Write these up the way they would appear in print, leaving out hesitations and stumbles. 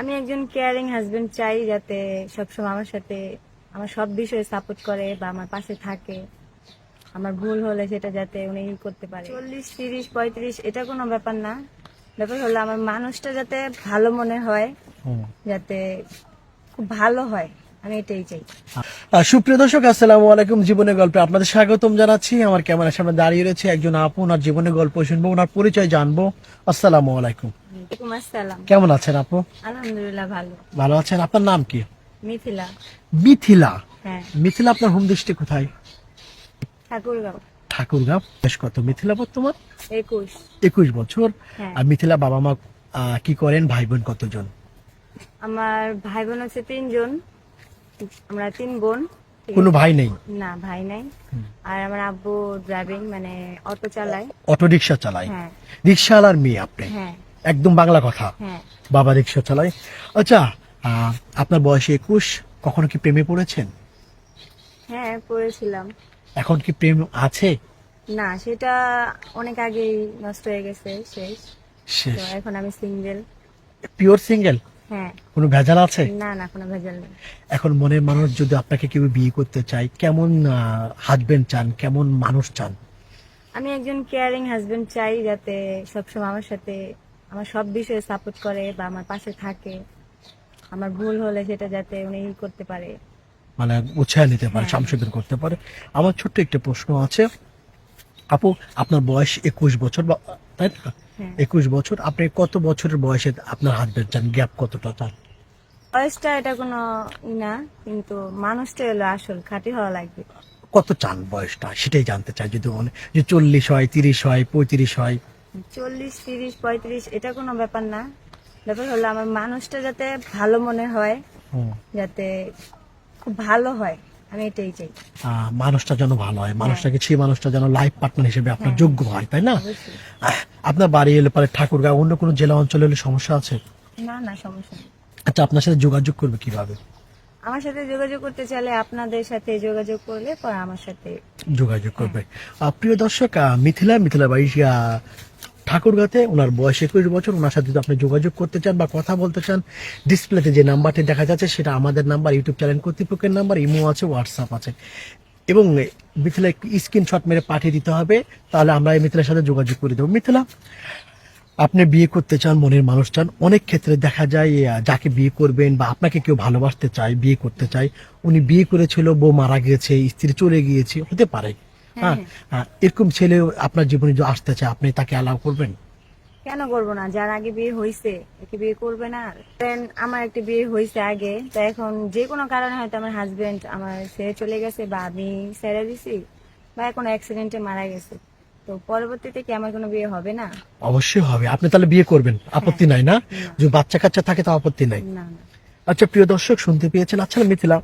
আমি একজন caring husband চাই, যাতে সবসময় আমার সাথে আমার সব বিষয়ে সাপোর্ট করে বা আমার পাশে থাকে। আমার ভুল হলে সেটা যাতে উনি করতে পারে। 40, 30, 35 এটা কোনো ব্যাপার না। ব্যাপার হলো আমার মানুষটা যাতে ভালো মনে হয়, যাতে খুব ভালো হয়, আমি এটাই চাই। সুপ্রিয় দর্শক, আসসালামু আলাইকুম। জীবনের গল্পে আপনাদের স্বাগতম জানাচ্ছি। আমার ক্যামেরার সামনে দাঁড়িয়ে রয়েছে একজন আপু, ওনার জীবনের গল্প শুনবো, ওনার পরিচয় জানবো। আসসালামু আলাইকুম। ওয়ালাইকুম আসসালাম। কেমন আছেন আপু? আলহামদুলিল্লাহ ভালো। ভালো আছেন? আপনার নাম কি? মিথিলা। মিথিলা। হ্যাঁ। মিথিলা, আপনার হোম ডিস্ট্রিক্ট কোথায়? ঠাকুরগাঁও। ঠাকুরগাঁও। বেশ, কত মিথিলা বর্তমান? 21। 21 বছর। হ্যাঁ। আর মিথিলা বাবা মা কি করেন? ভাই বোন কতজন? আমার ভাই বোন হচ্ছে 3 জন। আমরা 3 বোন। ঠিক কোনো আছে? ভাই নেই? না, ভাই নাই। আর আমার আব্বু ড্রাইভিং মানে অটো চালায়। অটো রিক্সা চালায়? হ্যাঁ। রিক্সাওয়ালার মেয়ে আপনি? হ্যাঁ। একদম বাংলা কথা। হ্যাঁ। বাবা রিক্সা চালায়। আচ্ছা, আপনার বয়স 21, কখনো কি প্রেমে পড়েছেন? হ্যাঁ, পড়েছিলাম। এখন কি প্রেম আছে? না, সেটা অনেক আগেই নষ্ট হয়ে গেছে, শেষ। শেষ। তো এখন আমি সিঙ্গেল। Pure single? হ্যাঁ। কোনো ভেজাল আছে? না না, কোনো ভেজাল নেই। এখন মনের মানুষ যদি আপনাকে কেউ বিয়ে করতে চায়, কেমন হাজবেন্ড চান, কেমন মানুষ চান? আমি একজন কেয়ারিং হাজবেন্ড চাই, যাতে সবসময় আমার সাথে আমার সব বিষয়ে সাপোর্ট করে বা আমার পাশে থাকে। আমার ভুল হলে সেটা যাতে উনি করতে পারে। মানে উৎসাহ নিতে পারে, হ্যাঁ। সংশোধন করতে পারে। আমার ছোট্ট একটা প্রশ্ন আছে আপু, আপনার বয়স 21 বছর, তাই না? হ্যাঁ। 21 বছর। আপনি কত বছরের বয়সে আপনার হাজবেন্ড চান? গ্যাপ কতটা চান? বয়সটা এটা কোনো না, কিন্তু মানুষটা হলো আসল, খাঁটি হওয়া লাগবে। কত চান বয়সটা, সেটাই জানতে চাই। যদি মনে যে 40 হয়, 30 হয়, 35 হয়? 40, 30, 35 এটা কোনো ব্যাপার না। ব্যাপার হলো আমার মানুষটা যাতে ভালো মনে হয়, যাতে খুব ভালো হয়, আমি এটাই চাই। মানুষটা যেন ভালো হয়, মানুষটাকে সেই মানুষটা যেন লাইফ পার্টনার হিসেবে আপনার হ্যাঁ। যোগ্য হয়, তাই না? অবশ্যই। আপনার বাড়ি এলে পরে ঠাকুরগাঁও, অন্য কোনো জেলা অঞ্চলে হলে সমস্যা আছে? না না, সমস্যা নেই। আচ্ছা, আপনার সাথে যোগাযোগ করবে কিভাবে? আমার সাথে যোগাযোগ করতে চাইলে আপনাদের সাথে যোগাযোগ করলে পরে আমার সাথে। যোগাযোগ করবে। প্রিয় দর্শক, মিথিলা বাড়ি ঠাকুরগাঁতে। ওনার বয়স 21 বছর। ওনার সাথে যদি আপনি যোগাযোগ করতে চান বা কথা বলতে চান, ডিসপ্লেতে যে নাম্বারটি দেখা যাচ্ছে সেটা আমাদের নাম্বার, ইউটিউব চ্যানেল কর্তৃপক্ষের নাম্বার, ইমো আছে, হোয়াটসঅ্যাপ আছে। এবং মিথিলা একটু স্ক্রিনশট মেরে পাঠিয়ে দিতে হবে, তাহলে আমরা এই মিথিলার সাথে যোগাযোগ করে দেবো। মিথিলা, আপনি বিয়ে করতে চান, মনের মানুষ চান। অনেক ক্ষেত্রে দেখা যায় যাকে বিয়ে করবেন বা আপনাকে কেউ ভালোবাসতে চায়, বিয়ে করতে চায়, উনি বিয়ে করেছিল, বউ মারা গিয়েছে, স্ত্রী চলে গিয়েছে, হতে পারে। হ্যাঁ। এরকম ছেলে আপনার জীবনে যদি আসতে চায়, আপনি তাকে অ্যালাউ করবেন? কেন করবো না? যার আগে বিয়ে হয়েছে একে বিয়ে করবে না? Then আমার একটা বিয়ে হয়েছে আগে, তো এখন যে কোনো কারণে হয়তো আমার হাজবেন্ড আমার ছেড়ে চলে গেছে বা আমি ছেড়ে দিছি বা কোনো অ্যাক্সিডেন্টে মারা গেছে, তো পরবর্তীতে কি আমার কোনো বিয়ে হবে না? অবশ্যই হবে। আপনি তাহলে বিয়ে করবেন, আপত্তি নাই না? যদি বাচ্চা কাচ্চা থাকে তা আপত্তি নাই? না না। আচ্ছা, প্রিয় দর্শক, শুনতে পেয়েছেন। আচ্ছা মিথিলা,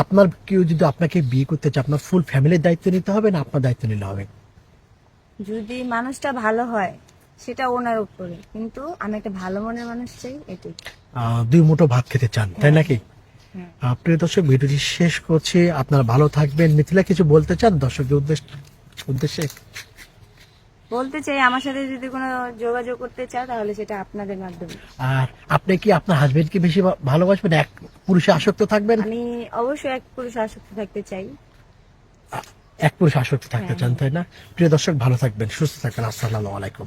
আপনার কেউ যদি আপনাকে বিয়ে করতে চায়, আপনার ফুল ফ্যামিলির দায়িত্ব নিতে হবে না আপনার দায়িত্ব নিলে হবে? যদি মানুষটা ভালো হয় সেটা ওনার উপরে, কিন্তু আমি একটা ভালো মনের মানুষ চাই, এটাই। দুই মুঠো ভাত খেতে চান, তাই নাকি? হ্যাঁ। প্রিয় দর্শক, ভিডিওটি শেষ করছি। আপনারা ভালো থাকবেন। মিথিলা, কিছু বলতে চান দর্শকের উদ্দেশ্যে? বলতে চাই, আমার সাথে যদি কোনো যোগাযোগ করতে চাও তাহলে সেটা আপনাদের মাধ্যমে। আর আপনি কি আপনার হাজবেন্ডকে বেশি ভালোবাসবেন, এক পুরুষে আসক্ত থাকবেন? আমি অবশ্যই এক পুরুষ আসক্ত থাকতে চাই। এক পুরুষ আসক্ত থাকতে হ্যাঁ। চান, তাই না? প্রিয় দর্শক, ভালো থাকবেন, সুস্থ থাকবেন। আসসালামু আলাইকুম।